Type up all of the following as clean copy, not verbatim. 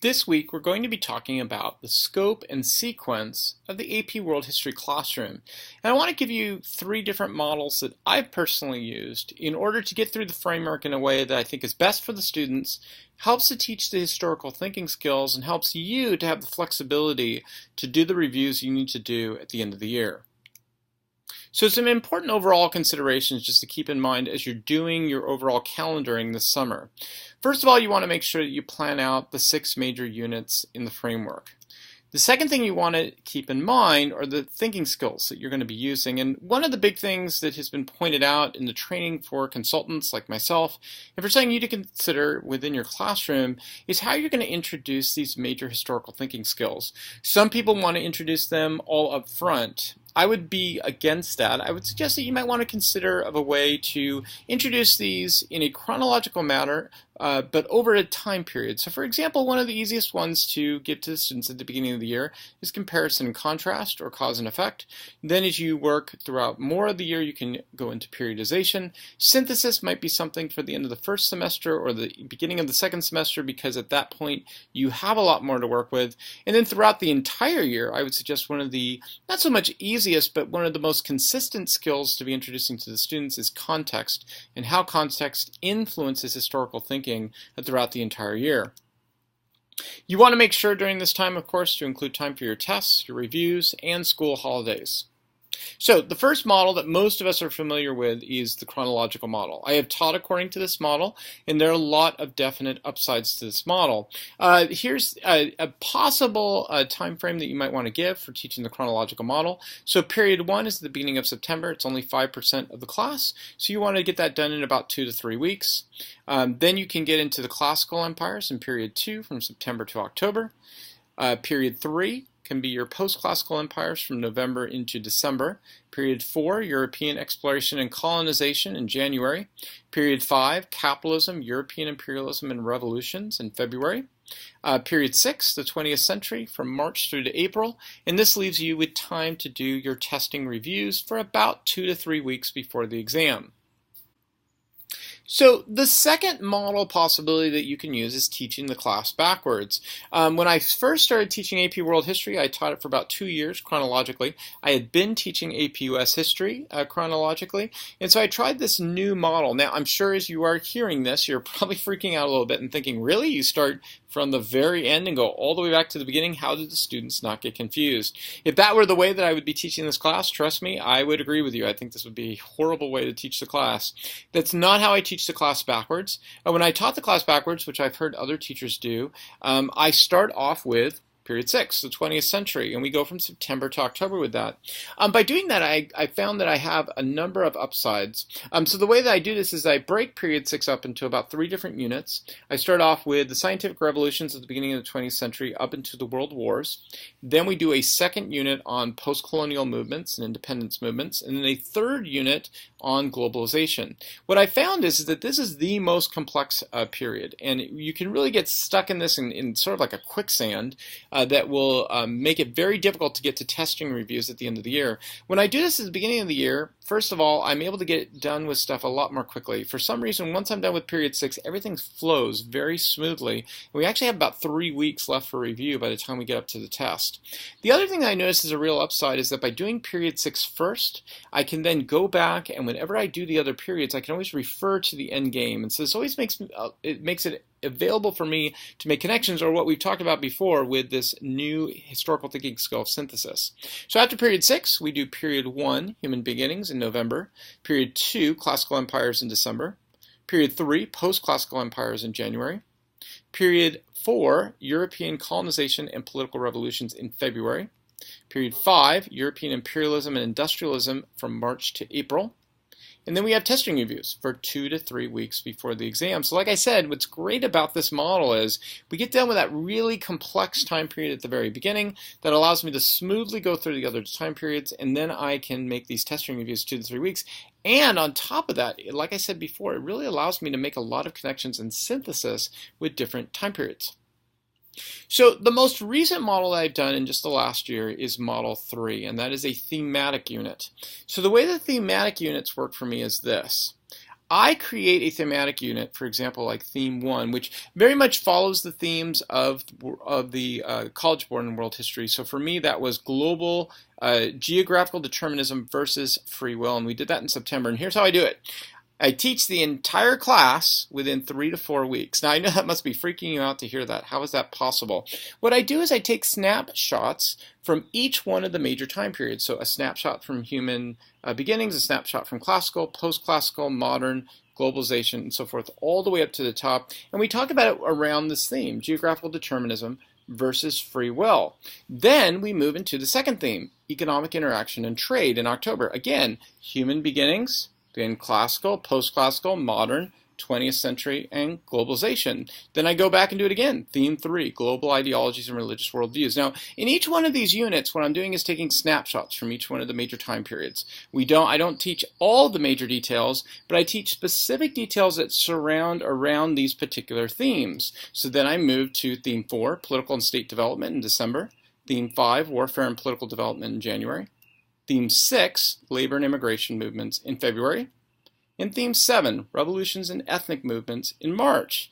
This week, we're going to be talking about the scope and sequence of the AP World History classroom. And I want to give you three different models that I've personally used in order to get through the framework in a way that I think is best for the students, helps to teach the historical thinking skills, and helps you to have the flexibility to do the reviews you need to do at the end of the year. So some important overall considerations just to keep in mind as you're doing your overall calendaring this summer. First of all, you want to make sure that you plan out the 6 major units in the framework. The second thing you want to keep in mind are the thinking skills that you're going to be using. And one of the big things that has been pointed out in the training for consultants like myself, and for something you to consider within your classroom, is how you're going to introduce these major historical thinking skills. Some people want to introduce them all up front. I would be against that. I would suggest that you might want to consider of a way to introduce these in a chronological manner, but over a time period. So for example, one of the easiest ones to give to the students at the beginning of the year is comparison and contrast, or cause and effect. Then as you work throughout more of the year, you can go into periodization. Synthesis might be something for the end of the first semester or the beginning of the second semester, because at that point you have a lot more to work with. And then throughout the entire year, I would suggest one of the, not so much easiest, but one of the most consistent skills to be introducing to the students is context, and how context influences historical thinking throughout the entire year. You want to make sure during this time, of course, to include time for your tests, your reviews, and school holidays. So the first model that most of us are familiar with is the chronological model. I have taught according to this model, and there are a lot of definite upsides to this model. Here's a possible time frame that you might want to give for teaching the chronological model. So period 1 is at the beginning of September. It's only 5% of the class, so you want to get that done in about 2 to 3 weeks. Then you can get into the classical empires in period 2 from September to October. Period 3 can be your post-classical empires from November into December. Period 4, European exploration and colonization in January. Period 5, capitalism, European imperialism and revolutions in February. Period 6, the 20th century, from March through to April. And this leaves you with time to do your testing reviews for about 2 to 3 weeks before the exam. So the second model possibility that you can use is teaching the class backwards. When I first started teaching AP World History, I taught it for about 2 years chronologically. I had been teaching AP US History chronologically, and so I tried this new model. Now, I'm sure as you are hearing this, you're probably freaking out a little bit and thinking, really? You start from the very end and go all the way back to the beginning? How did the students not get confused? If that were the way that I would be teaching this class, trust me, I would agree with you. I think this would be a horrible way to teach the class. That's not how I teach the class backwards. When I taught the class backwards, which I've heard other teachers do, I start off with period 6, the 20th century, and we go from September to October with that. By doing that, I found that I have a number of upsides. So the way that I do this is I break period 6 up into about 3 different units. I start off with the scientific revolutions at the beginning of the 20th century up into the world wars. Then we do a second unit on post-colonial movements and independence movements, and then a third unit on globalization. What I found is that this is the most complex period, and you can really get stuck in this in sort of like a quicksand that will make it very difficult to get to testing reviews at the end of the year. When I do this at the beginning of the year, first of all, I'm able to get done with stuff a lot more quickly. For some reason, once I'm done with period 6, everything flows very smoothly. And we actually have about 3 weeks left for review by the time we get up to the test. The other thing that I noticed is a real upside is that by doing period 6 first, I can then go back, and whenever I do the other periods, I can always refer to the end game. And so this always makes it available for me to make connections, or what we've talked about before with this new historical thinking skill of synthesis. So after period 6, we do period 1, human beginnings, in November. Period 2, classical empires in December. Period 3, post-classical empires in January. Period 4, European colonization and political revolutions in February. Period 5, European imperialism and industrialism from March to April. And then we have testing reviews for 2 to 3 weeks before the exam. So like I said, what's great about this model is we get done with that really complex time period at the very beginning that allows me to smoothly go through the other time periods, and then I can make these testing reviews 2 to 3 weeks. And on top of that, like I said before, it really allows me to make a lot of connections and synthesis with different time periods. So the most recent model that I've done in just the last year is Model 3, and that is a thematic unit. So the way the thematic units work for me is this. I create a thematic unit, for example, like Theme 1, which very much follows the themes of the College Board in World History. So for me, that was global geographical determinism versus free will, and we did that in September. And here's how I do it. I teach the entire class within 3 to 4 weeks. Now, I know that must be freaking you out to hear that. How is that possible? What I do is I take snapshots from each one of the major time periods. So a snapshot from human beginnings, a snapshot from classical, post-classical, modern, globalization, and so forth, all the way up to the top. And we talk about it around this theme, geographical determinism versus free will. Then we move into the second theme, economic interaction and trade in October. Again, human beginnings, then classical, post-classical, modern, 20th century, and globalization. Then I go back and do it again. Theme 3, global ideologies and religious worldviews. Now, in each one of these units, what I'm doing is taking snapshots from each one of the major time periods. I don't teach all the major details, but I teach specific details that surround around these particular themes. So then I move to Theme 4, political and state development in December. Theme 5, warfare and political development in January. Theme 6, labor and immigration movements in February. And Theme 7, revolutions and ethnic movements in March.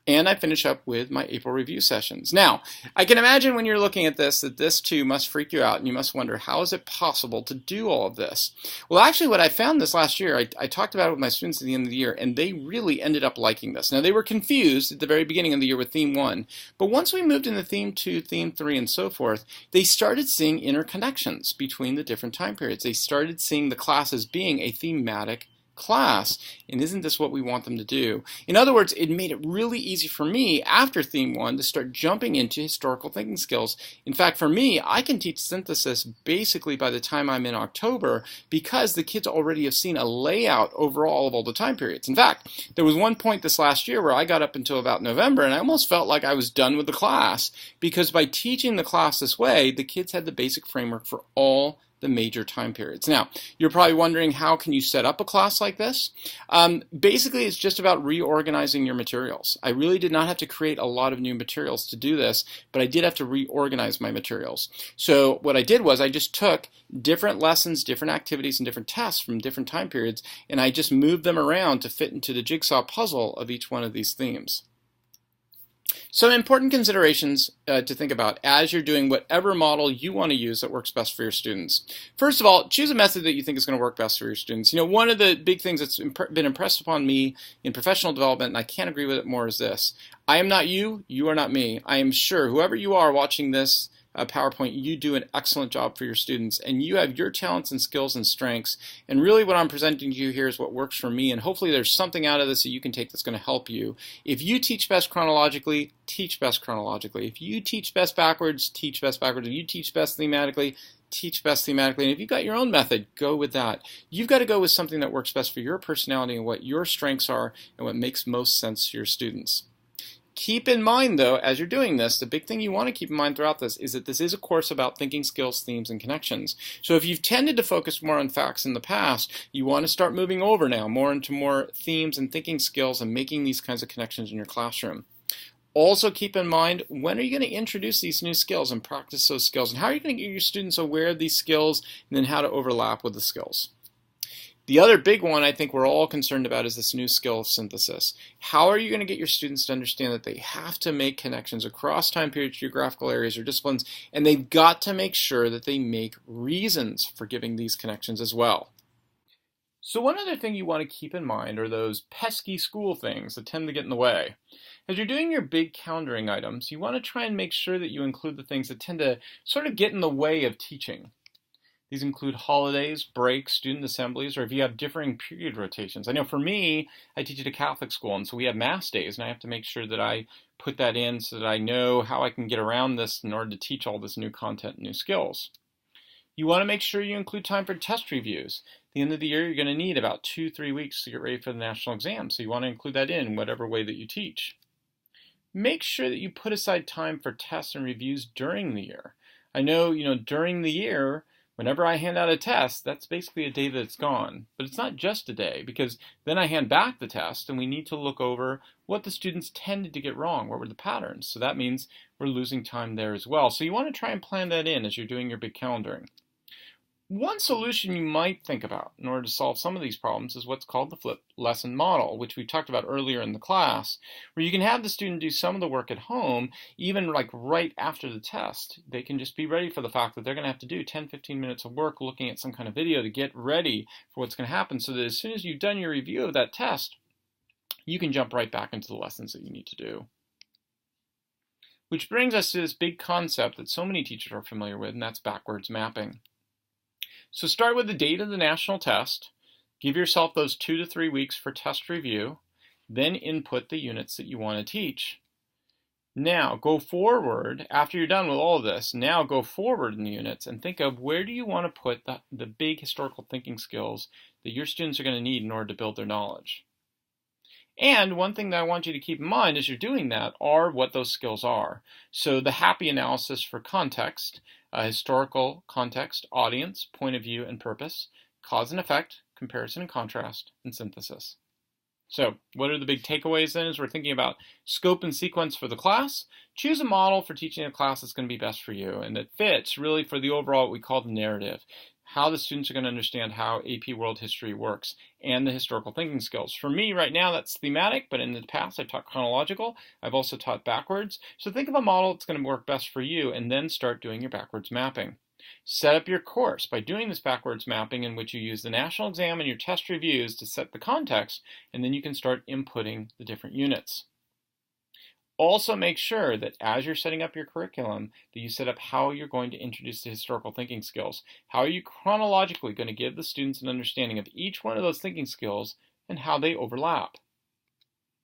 And I finish up with my April review sessions. Now, I can imagine when you're looking at this that this too must freak you out and you must wonder, how is it possible to do all of this? Well, actually what I found this last year, I talked about it with my students at the end of the year, and they really ended up liking this. Now, they were confused at the very beginning of the year with Theme 1, but once we moved into Theme 2, Theme 3, and so forth, they started seeing interconnections between the different time periods. They started seeing the class as being a thematic class, and isn't this what we want them to do? In other words, it made it really easy for me after Theme 1 to start jumping into historical thinking skills. In fact, for me, I can teach synthesis basically by the time I'm in October because the kids already have seen a layout overall of all the time periods. In fact, there was one point this last year where I got up until about November and I almost felt like I was done with the class because by teaching the class this way, the kids had the basic framework for all the major time periods. Now, you're probably wondering, how can you set up a class like this? Basically, it's just about reorganizing your materials. I really did not have to create a lot of new materials to do this, but I did have to reorganize my materials. So what I did was I just took different lessons, different activities, and different tests from different time periods, and I just moved them around to fit into the jigsaw puzzle of each one of these themes. Some important considerations to think about as you're doing whatever model you want to use that works best for your students. First of all, choose a method that you think is going to work best for your students. You know, one of the big things that's been impressed upon me in professional development, and I can't agree with it more, is this. I am not you, you are not me. I am sure whoever you are watching this PowerPoint, you do an excellent job for your students, and you have your talents and skills and strengths, and really what I'm presenting to you here is what works for me, and hopefully there's something out of this that you can take that's going to help you. If you teach best chronologically, teach best chronologically. If you teach best backwards, teach best backwards. If you teach best thematically, teach best thematically. And if you've got your own method, go with that. You've got to go with something that works best for your personality and what your strengths are and what makes most sense to your students. Keep in mind, though, as you're doing this, the big thing you want to keep in mind throughout this is that this is a course about thinking skills, themes, and connections. So if you've tended to focus more on facts in the past, you want to start moving over now more into more themes and thinking skills and making these kinds of connections in your classroom. Also keep in mind, when are you going to introduce these new skills and practice those skills? And how are you going to get your students aware of these skills and then how to overlap with the skills? The other big one I think we're all concerned about is this new skill of synthesis. How are you going to get your students to understand that they have to make connections across time periods, geographical areas, or disciplines, and they've got to make sure that they make reasons for giving these connections as well. So one other thing you want to keep in mind are those pesky school things that tend to get in the way. As you're doing your big calendaring items, you want to try and make sure that you include the things that tend to sort of get in the way of teaching. These include holidays, breaks, student assemblies, or if you have differing period rotations. I know for me, I teach at a Catholic school, and so we have Mass days, and I have to make sure that I put that in so that I know how I can get around this in order to teach all this new content and new skills. You want to make sure you include time for test reviews. At the end of the year, you're going to need about 2-3 weeks to get ready for the national exam, so you want to include that in whatever way that you teach. Make sure that you put aside time for tests and reviews during the year. I know, during the year, whenever I hand out a test, that's basically a day that's gone. But it's not just a day, because then I hand back the test and we need to look over what the students tended to get wrong, what were the patterns. So that means we're losing time there as well. So you want to try and plan that in as you're doing your big calendaring. One solution you might think about in order to solve some of these problems is what's called the flipped lesson model, which we talked about earlier in the class, where you can have the student do some of the work at home, even like right after the test. They can just be ready for the fact that they're going to have to do 10-15 minutes of work looking at some kind of video to get ready for what's going to happen, so that as soon as you've done your review of that test, you can jump right back into the lessons that you need to do. Which brings us to this big concept that so many teachers are familiar with, and that's backwards mapping. So start with the date of the national test, give yourself those 2 to 3 weeks for test review, then input the units that you want to teach. Now go forward, after you're done with all of this, now go forward in the units and think of where do you want to put the big historical thinking skills that your students are going to need in order to build their knowledge. And one thing that I want you to keep in mind as you're doing that are what those skills are. So the happy analysis for context, historical context, audience, point of view, and purpose, cause and effect, comparison and contrast, and synthesis. So what are the big takeaways then as we're thinking about scope and sequence for the class? Choose a model for teaching a class that's going to be best for you and that fits really for the overall what we call the narrative. How the students are going to understand how AP World History works and the historical thinking skills. For me right now that's thematic, but in the past I've taught chronological. I've also taught backwards. So think of a model that's going to work best for you and then start doing your backwards mapping. Set up your course by doing this backwards mapping in which you use the national exam and your test reviews to set the context, and then you can start inputting the different units. Also make sure that as you're setting up your curriculum that you set up how you're going to introduce the historical thinking skills. How are you chronologically going to give the students an understanding of each one of those thinking skills and how they overlap?